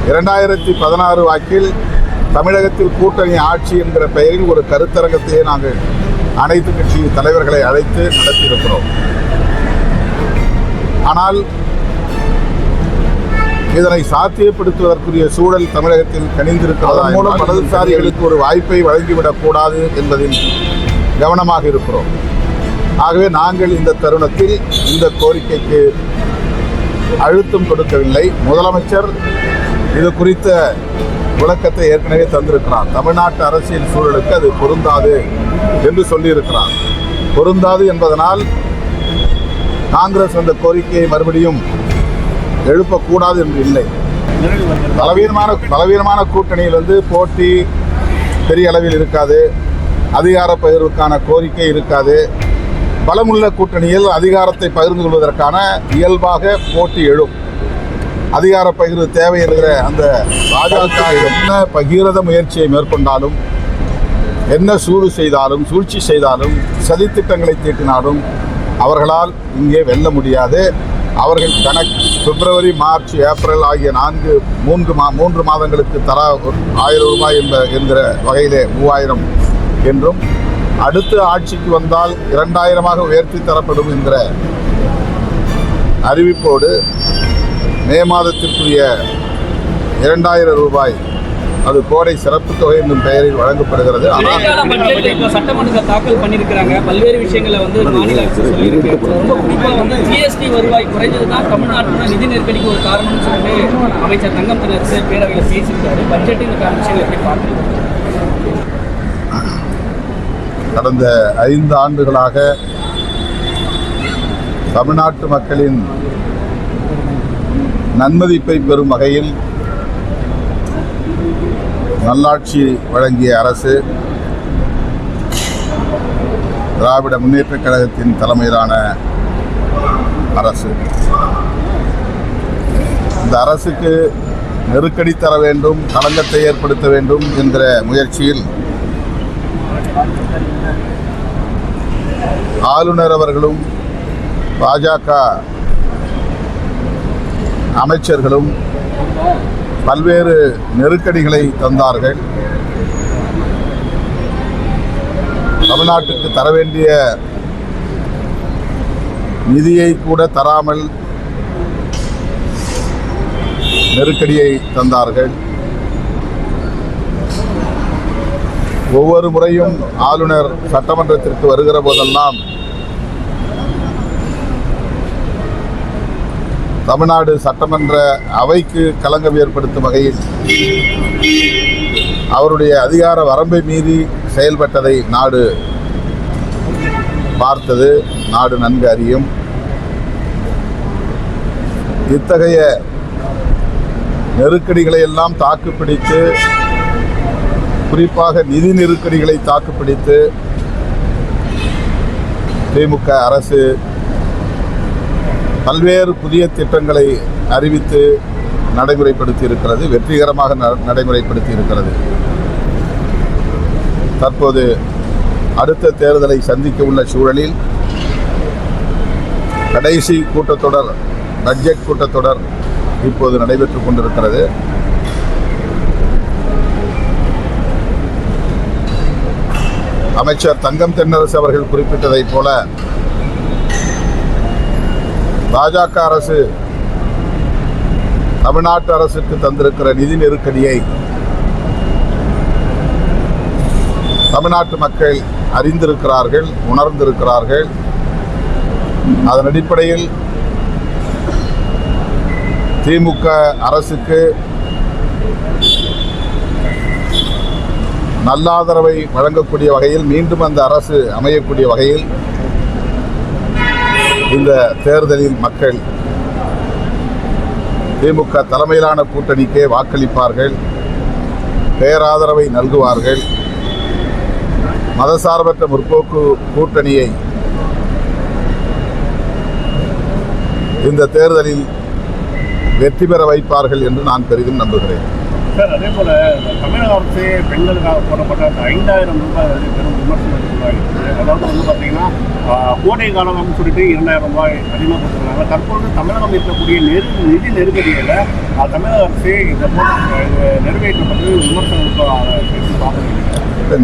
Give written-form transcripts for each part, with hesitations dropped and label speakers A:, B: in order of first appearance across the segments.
A: 2016 வாக்கில் தமிழகத்தில் கூட்டணி ஆட்சி என்கிற பெயரில் ஒரு கருத்தரங்கத்தையே நாங்கள் அனைத்து கட்சி தலைவர்களை அழைத்து நடத்தியிருக்கிறோம். ஆனால் இதனை சாத்தியப்படுத்துவதற்குரிய சூழல் தமிழகத்தில் கணிந்திருக்கிறதன் மூலம் வலதுசாரிகளுக்கு ஒரு வாய்ப்பை வழங்கிவிடக் கூடாது என்பதில் கவனமாக இருக்கிறோம். ஆகவே நாங்கள் இந்த தருணத்தில் இந்த கோரிக்கைக்கு அழுத்தம் கொடுக்கவில்லை. முதலமைச்சர் இது குறித்த விளக்கத்தை ஏற்கனவே தந்திருக்கிறார். தமிழ்நாட்டு அரசியல் சூழலுக்கு அது பொருந்தாது என்று சொல்லியிருக்கிறார். பொருந்தாது என்பதனால் காங்கிரஸ் அந்த கோரிக்கையை மறுபடியும் எழுப்பக்கூடாது என்று இல்லை. பலவீனமான கூட்டணியிலிருந்து போட்டி பெரிய அளவில் இருக்காது, அதிகார பகிர்வுக்கான கோரிக்கை இருக்காது. பலமுள்ள கூட்டணியில் அதிகாரத்தை பகிர்ந்து கொள்வதற்கான இயல்பாக போட்டி எழும். அதிகார பகிர்வு தேவை என்கிற அந்த பாஜக என்ன பகீரத முயற்சியை மேற்கொண்டாலும், என்ன சூடு செய்தாலும், சூழ்ச்சி செய்தாலும், சதித்திட்டங்களை தீட்டினாலும் அவர்களால் இங்கே வெல்ல முடியாது. அவர்கள் பிப்ரவரி, மார்ச், ஏப்ரல் ஆகிய 3 மாதங்களுக்கு தரா 1000 ரூபாய் என்கிற வகையிலே 3000 என்றும், அடுத்த ஆட்சிக்கு வந்தால் 2000ஆக உயர்த்தி தரப்படும் என்கிற அறிவிப்போடு மே மாதத்திற்குரிய 2000 ரூபாய் அது கோடை சிறப்பு தொகை என்னும் பெயரில் வழங்கப்படுகிறது.
B: சட்டமன்றத்தில் தாக்கல் பண்ணியிருக்கிறாங்க. பல்வேறு விஷயங்களை மாநில அரசு சொல்லியிருக்கு. ரொம்ப குறிப்பாக ஜிஎஸ்டி வருவாய் குறைந்ததுதான் தமிழ்நாட்டில் நிதி நெருக்கடிக்கு ஒரு காரணம்னு சொல்லி அமைச்சர் தங்கம் தென்னரசு பேரவையில் பேசியிருக்காரு. பட்ஜெட்டில் விஷயங்கள் எப்படி பார்க்குறீங்க?
A: கடந்த 5 ஆண்டுகளாக தமிழ்நாட்டு மக்களின் நன்மதிப்பை பெறும் வகையில் நல்லாட்சி வழங்கிய அரசு திராவிட முன்னேற்றக் கழகத்தின் தலைமையிலான அரசு. இந்த அரசுக்கு நெருக்கடி தர வேண்டும், களங்கத்தை ஏற்படுத்த வேண்டும் என்கிற முயற்சியில் ஆளுநர் அவர்களும் பாஜக அமைச்சர்களும் பல்வேறு நெருக்கடிகளை தந்தார்கள். தமிழ்நாட்டுக்கு தர வேண்டிய நிதியை கூட தராமல் நெருக்கடியை தந்தார்கள். ஒவ்வொரு முறையும் ஆளுநர் சட்டமன்றத்திற்கு வருகிற போதெல்லாம் தமிழ்நாடு சட்டமன்ற அவைக்கு களங்கம் ஏற்படுத்தும் வகையில் அவருடைய அதிகார வரம்பை மீறி செயல்பட்டதை நாடு பார்த்தது, நாடு நன்கு அறியும். இத்தகைய நெருக்கடிகளை எல்லாம் தாக்குப்பிடித்து, குறிப்பாக நிதி நெருக்கடிகளை தாக்குப்பிடித்து திமுக அரசு பல்வேறு புதிய திட்டங்களை அறிவித்து நடைமுறைப்படுத்தி இருக்கிறது, வெற்றிகரமாக நடைமுறைப்படுத்தி இருக்கிறது. தற்போது அடுத்த தேர்தலை சந்திக்க உள்ள சூழலில் கடைசி கூட்டத்தொடர், பட்ஜெட் கூட்டத்தொடர் இப்போது நடைபெற்றுக் கொண்டிருக்கிறது. அமைச்சர் தங்கம் தென்னரசு அவர்கள் குறிப்பிட்டதைப் போல பாஜக அரசு தமிழ்நாட்டு அரசுக்கு தந்திருக்கிற நிதி நெருக்கடியை தமிழ்நாட்டு மக்கள் அறிந்திருக்கிறார்கள், உணர்ந்திருக்கிறார்கள். அதன் அடிப்படையில் திமுக அரசுக்கு நல்ல ஆதரவை வழங்கக்கூடிய வகையில், மீண்டும் அந்த அரசு அமையக்கூடிய வகையில் இந்த தேர்தலில் மக்கள் திமுக தலைமையிலான கூட்டணிக்கே வாக்களிப்பார்கள், பேராதரவை நல்குவார்கள். மதசார்பற்ற முற்போக்கு கூட்டணியை இந்த தேர்தலில் வெற்றி பெற வைப்பார்கள் என்று நான் பெரிதும் நம்புகிறேன்.
C: சார், அதே போல் தமிழக அரசு பெண்களுக்காக போடப்பட்ட அந்த 5000 ரூபாய் வந்து பெரும் விமர்சனத்துக்குள்ளாகிருக்கு. அதாவது வந்து பார்த்தீங்கன்னா கோடை காலம்னு சொல்லிட்டு 2000 ரூபாய் அதிகமாக கொடுத்துருக்காங்க. தற்பொழுது தமிழகம் இருக்கக்கூடிய நிதி நெருக்கடியில் தமிழக அரசு இந்த நிறைவேற்றப்பட்டு விமர்சனத்துக்கு பார்க்குறீங்க.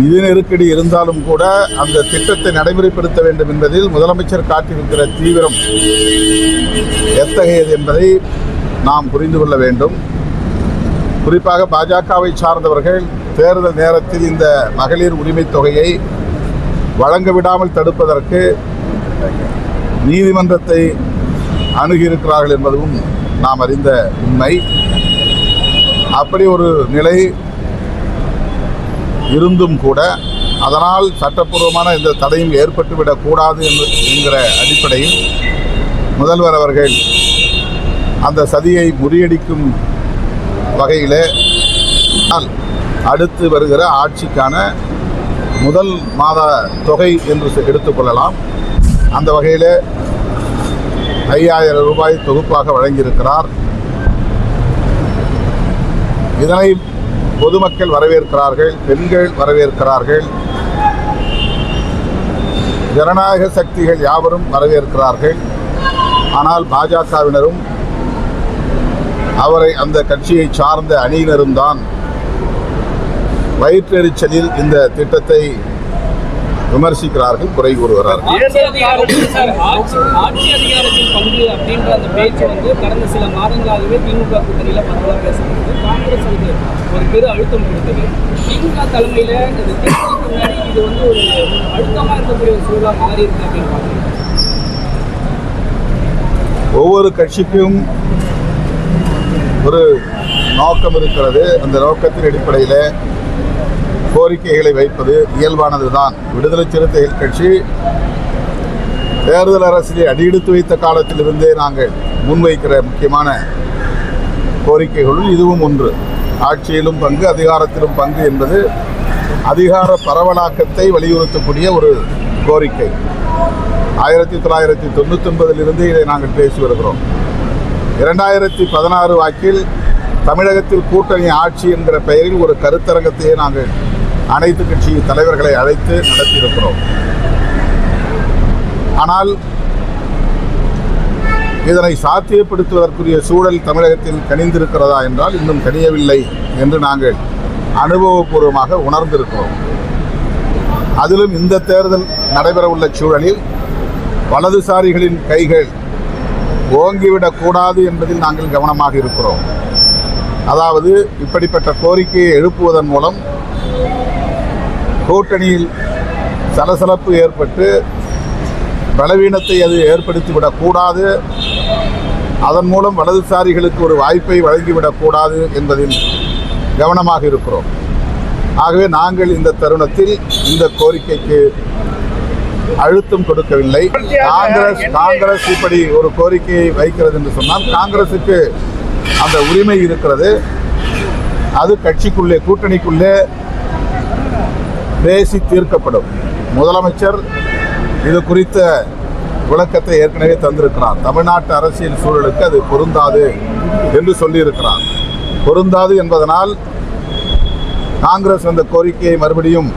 A: நிதி நெருக்கடி இருந்தாலும் கூட அந்த திட்டத்தை நடைமுறைப்படுத்த வேண்டும் என்பதில் முதலமைச்சர் காட்டியிருக்கிற தீவிரம் எத்தகையது என்பதை நாம் புரிந்து கொள்ள வேண்டும். குறிப்பாக பாஜகவை சார்ந்தவர்கள் தேர்தல் நேரத்தில் இந்த மகளிர் உரிமைத் தொகையை வழங்க விடாமல் தடுப்பதற்கு நீதிமன்றத்தை அணுகியிருக்கிறார்கள் என்பதும் நாம் அறிந்த உண்மை. அப்படி ஒரு நிலை இருந்தும் கூட அதனால் சட்டப்பூர்வமான இந்த தடையும் ஏற்பட்டுவிடக்கூடாது என்கிற அடிப்படையில் முதல்வர் அவர்கள் அந்த சதியை முறியடிக்கும் வகையில் அடுத்து வருகிற ஆட்சிக்கான முதல் மாத தொகை என்று எடுத்துக்கொள்ளலாம். அந்த வகையில் 5000 ரூபாய் தொகுப்பாக வழங்கியிருக்கிறார். இதனை பொதுமக்கள் வரவேற்கிறார்கள், பெண்கள் வரவேற்கிறார்கள், ஜனநாயக சக்திகள் யாவரும் வரவேற்கிறார்கள். ஆனால் பாஜகவினரும் அவரை அந்த கட்சியை சார்ந்த அணியினரும் தான் வயிற்றெரிச்சலில் இந்த திட்டத்தை விமர்சிக்கிறார்கள், குறை கூறுகிறார்கள்.
B: ஆட்சி அதிகாரத்தில் பங்கு அப்படின்ற அந்த பேச்சு வந்து கடந்த சில மாதங்களாகவே திமுக கூட்டணியில் பரவலாக பேசப்படுது. காங்கிரஸ் வந்து ஒரு பெரு அழுத்தம் கொடுத்தது. திமுக தலைமையில் இந்த தேர்தலுக்கு முன்னாடி இது வந்து ஒரு அழுத்தமாக இருக்கக்கூடிய ஒரு சூழலாக மாறி இருக்கு அப்படின்னு பார்க்குறீங்க.
A: ஒவ்வொரு கட்சிக்கும் ஒரு நோக்கம் இருக்கிறது. அந்த நோக்கத்தின் அடிப்படையில் கோரிக்கைகளை வைப்பது இயல்பானது தான். விடுதலை சிறுத்தைகள் கட்சி தேர்தல் அரசியலை அடியெடுத்து வைத்த காலத்திலிருந்தே நாங்கள் முன்வைக்கிற முக்கியமான கோரிக்கைகளுள் இதுவும் ஒன்று. ஆட்சியிலும் பங்கு, அதிகாரத்திலும் பங்கு என்பது அதிகார பரவலாக்கத்தை வலியுறுத்தக்கூடிய ஒரு கோரிக்கை. 1999 இதை நாங்கள் பேசி வருகிறோம். 2016 வாக்கில் தமிழகத்தில் கூட்டணி ஆட்சி என்கிற பெயரில் ஒரு கருத்தரங்கத்தையே நாங்கள் அனைத்து கட்சி தலைவர்களை அழைத்து நடத்தியிருக்கிறோம். ஆனால் இதனை சாத்தியப்படுத்துவதற்குரிய சூழல் தமிழகத்தில் கனிந்திருக்கிறதா என்றால் இன்னும் கனியவில்லை என்று நாங்கள் அனுபவபூர்வமாக உணர்ந்திருக்கிறோம். அதிலும் இந்த தேர்தல் நடைபெறவுள்ள சூழலில் வலதுசாரிகளின் கைகள் ஓங்கிவிடக்கூடாது என்பதில் நாங்கள் கவனமாக இருக்கிறோம். அதாவது இப்படிப்பட்ட கோரிக்கையை எழுப்புவதன் மூலம் கூட்டணியில் சலசலப்பு ஏற்பட்டு பலவீனத்தை அது ஏற்படுத்திவிடக்கூடாது, அதன் மூலம் வலதுசாரிகளுக்கு ஒரு வாய்ப்பை வழங்கிவிடக்கூடாது என்பதில் கவனமாக இருக்கிறோம். ஆகவே நாங்கள் இந்த தருணத்தில் இந்த கோரிக்கைக்கு அழுத்தம் கொடுக்கவில்லை. காங்கிரஸ் இப்படி ஒரு கோரிக்கையை வைக்கிறது என்று சொன்னால் காங்கிரசுக்கு அந்த உரிமை இருக்கிறது. அது கட்சிக்குள்ளே, கூட்டணிக்குள்ளே பேசி தீர்க்கப்படும். முதலமைச்சர் இது குறித்த விளக்கத்தை ஏற்கனவே தந்திருக்கிறார். தமிழ்நாட்டு அரசியல் சூழலுக்கு அது பொருந்தாது என்று சொல்லியிருக்கிறார். பொருந்தாது என்பதனால் காங்கிரஸ் அந்த கோரிக்கையை மறுபடியும்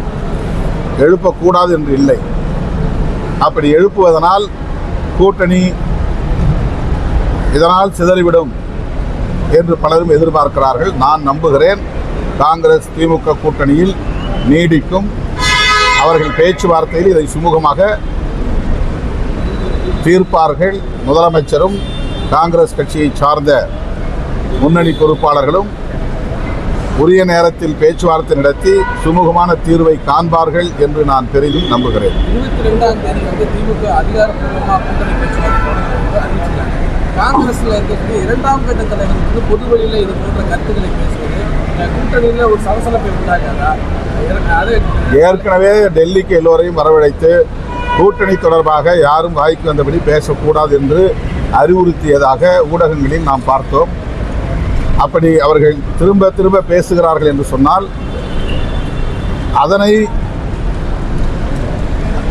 A: எழுப்பக்கூடாது என்று இல்லை. அப்படி எழுப்புவதனால் கூட்டணி இதனால் சிதறிவிடும் என்று பலரும் எதிர்பார்க்கிறார்கள். நான் நம்புகிறேன் காங்கிரஸ் திமுக கூட்டணியில் நீடிக்கும். அவர்கள் பேச்சுவார்த்தையில் இதை சுமூகமாக தீர்ப்பார்கள். முதலமைச்சரும் காங்கிரஸ் கட்சியை சார்ந்த முன்னணி பொறுப்பாளர்களும் உரிய நேரத்தில் பேச்சுவார்த்தை நடத்தி சுமூகமான தீர்வை காண்பார்கள் என்று நான் பெரிதும் நம்புகிறேன்.
D: 22ஆம் தேதி வந்து திமுக அதிகாரப்பூர்வமாக கூட்டணி பேச்சுவார்த்தை அறிவிச்சிருக்காங்க. காங்கிரஸில் இருக்கக்கூடிய 2ஆம் கட்ட தலைவர் வந்து பொது வழியில் இது போன்ற கருத்துக்களை பேசுவது கூட்டணியில் ஒரு சலசலப்பை உண்டாக்காதா?
A: ஏற்கனவே டெல்லிக்கு எல்லோரையும் வரவழைத்து கூட்டணி தொடர்பாக யாரும் வாய்க்கு வந்தபடி பேசக்கூடாது என்று அறிவுறுத்தியதாக ஊடகங்களில் நாம் பார்த்தோம். அப்படி அவர்கள் திரும்ப திரும்ப பேசுகிறார்கள் என்று சொன்னால்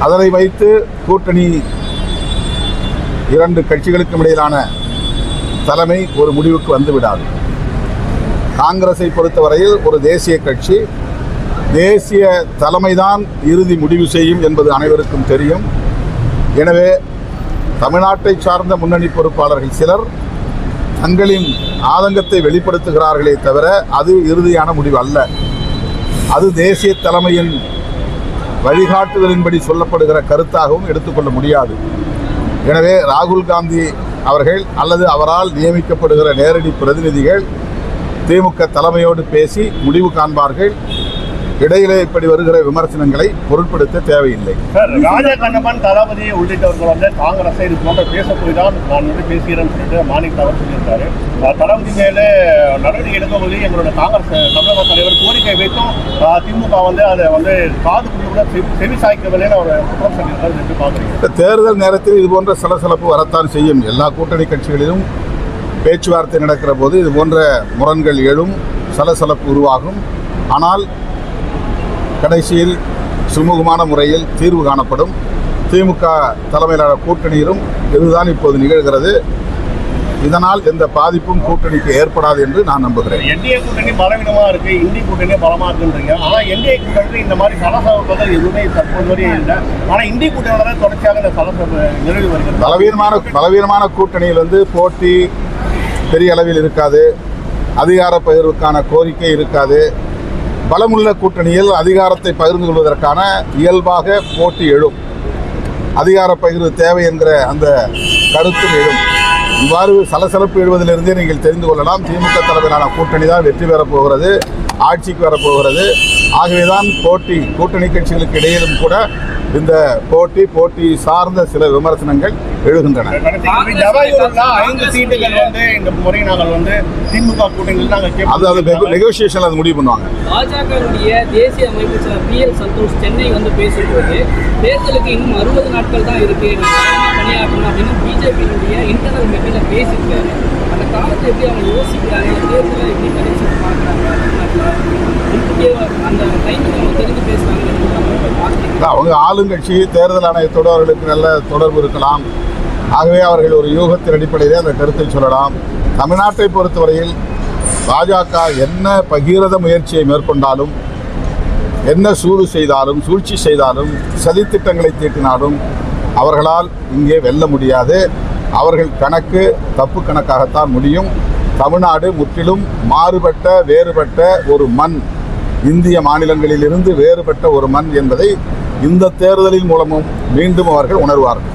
A: அதனை வைத்து கூட்டணி இரண்டு கட்சிகளுக்கும் இடையிலான தலைமை ஒரு முடிவுக்கு வந்துவிடாது. காங்கிரஸை பொறுத்தவரையில் ஒரு தேசிய கட்சி, தேசிய தலைமைதான் இறுதி முடிவு செய்யும் என்பது அனைவருக்கும் தெரியும். எனவே தமிழ்நாட்டை சார்ந்த முன்னணி பொறுப்பாளர்கள் சிலர் தங்களின் ஆதங்கத்தை வெளிப்படுத்துகிறார்களே தவிர அது இறுதியான முடிவு அல்ல. அது தேசிய தலைமையின் வழிகாட்டுதலின்படி சொல்லப்படுகிற கருத்தாகவும் எடுத்துக்கொள்ள முடியாது. எனவே ராகுல் காந்தி அவர்கள் அல்லது அவரால் நியமிக்கப்படுகிற நேரடி பிரதிநிதிகள் திமுக தலைமையோடு பேசி முடிவு காண்பார்கள். இடையிலே இப்படி வருகிற விமர்சனங்களை பொருட்படுத்த தேவையில்லை.
C: சார், ராஜா கண்ணப்பன், தளபதி உள்ளிட்டவர்கள் வந்து காங்கிரஸை இது போன்ற பேச போய் தான் நான் வந்து பேசுகிறேன்னு சொல்லிட்டு மாணிக் அவர் சொல்லியிருக்காரு. தளபதி மேலே நடவடிக்கை எடுக்கவில்லை எங்களோட காங்கிரஸ் தமிழக தலைவர் கோரிக்கை வைத்தும் திமுக வந்து அதை வந்து காது கூட செவி சாய்க்கவில்லைன்னு அவர் குற்றம் சொல்லியிருக்காரு. எப்படி பார்க்குறீங்க?
A: தேர்தல் நேரத்தில் இது போன்ற சலசலப்பு வரத்தான் செய்யும். எல்லா கூட்டணி கட்சிகளிலும் பேச்சுவார்த்தை நடக்கிற போது இது போன்ற முரண்கள் எழும், சலசலப்பு உருவாகும். ஆனால் கடைசியில் சுமூகமான முறையில் தீர்வு காணப்படும். திமுக தலைமையிலான கூட்டணியிலும் இதுதான் இப்போது நிகழ்கிறது. இதனால் எந்த பாதிப்பும் கூட்டணிக்கு ஏற்படாது என்று நான் நம்புகிறேன்.
C: என்டிஏ கூட்டணி பலவீனமாக இருக்கு, இந்திய கூட்டணி பலமாக இருக்குன்றீங்க. ஆனால் என்டிஏ கூட்டணி இந்த மாதிரி சலசலப்புகள் எதுவுமே தற்போது வரையும் இல்லை. ஆனால் இந்திய கூட்டணியோட தொடர்ச்சியாக இந்த சலசலப்பு நிலவி வருகிறது.
A: பலவீனமான கூட்டணியில் வந்து போட்டி பெரிய அளவில் இருக்காது, அதிகார பகிர்வுக்கான கோரிக்கை இருக்காது. பலமுள்ள கூட்டணியில் அதிகாரத்தை பகிர்ந்து கொள்வதற்கான இயல்பாக போட்டி எழும், அதிகார பகிர்வு தேவை என்கிற அந்த கருத்தும் எழும். இவ்வாறு சலசலப்பு எழுவதிலிருந்தே நீங்கள் தெரிந்து கொள்ளலாம், திமுக தலைமையிலான கூட்டணி தான் வெற்றி பெறப் போகிறது, ஆட்சிக்கு வரப்போகிறது. ஆகவேதான் கூட்டணி கட்சிகளுக்கு இடையிலும் கூட இந்த போட்டி சார்ந்த சில விமர்சனங்கள் எழுகின்றன.
C: 5 சீட்டுகள் வந்து இந்த முறை நாங்கள் வந்து திமுக கூட்டணியில்
A: அது நெகோசியேஷன் அது முடிவு பண்ணுவாங்க.
B: பாஜகவுடைய தேசிய அமைப்பு செயலர் PL சந்தோஷ் சென்னை வந்து பேசும்போது தேர்தலுக்கு இன்னும் 60 நாட்கள் தான் இருக்கு, பணியாற்றணும் அப்படின்னு பிஜேபியினுடைய இன்டர்னல் மீட்டிங்கில் பேசியிருக்காரு. அந்த காலத்தை எப்படி அவங்க யோசிக்கிறாங்க, தேர்தலை எப்படி கடைசி பார்க்குறாங்க, அந்த டைமுக்கு அவங்க தெரிஞ்சு பேசுகிறாங்க.
A: அவங்க ஆளுங்கட்சி தேர்தல் ஆணையத்தோடு அவர்களுக்கு நல்ல தொடர்பு இருக்கலாம். ஆகவே அவர்கள் ஒரு யூகத்தின் அடிப்படையிலே அந்த கருத்தை சொல்லலாம். தமிழ்நாட்டை பொறுத்தவரையில் பாஜக என்ன பகீரத முயற்சியை மேற்கொண்டாலும், என்ன சூழ்ச்சி செய்தாலும், சதித்திட்டங்களை தீட்டினாலும் அவர்களால் இங்கே வெல்ல முடியாது. அவர்கள் கணக்கு தப்பு கணக்காகத்தான் முடியும். தமிழ்நாடு முற்றிலும் மாறுபட்ட வேறுபட்ட ஒரு மண், இந்திய மாநிலங்களிலிருந்து வேறுபட்ட ஒரு மண் என்பதை இந்த தேர்தலின் மூலமும் மீண்டும் அவர்கள் உணர்வார்கள்.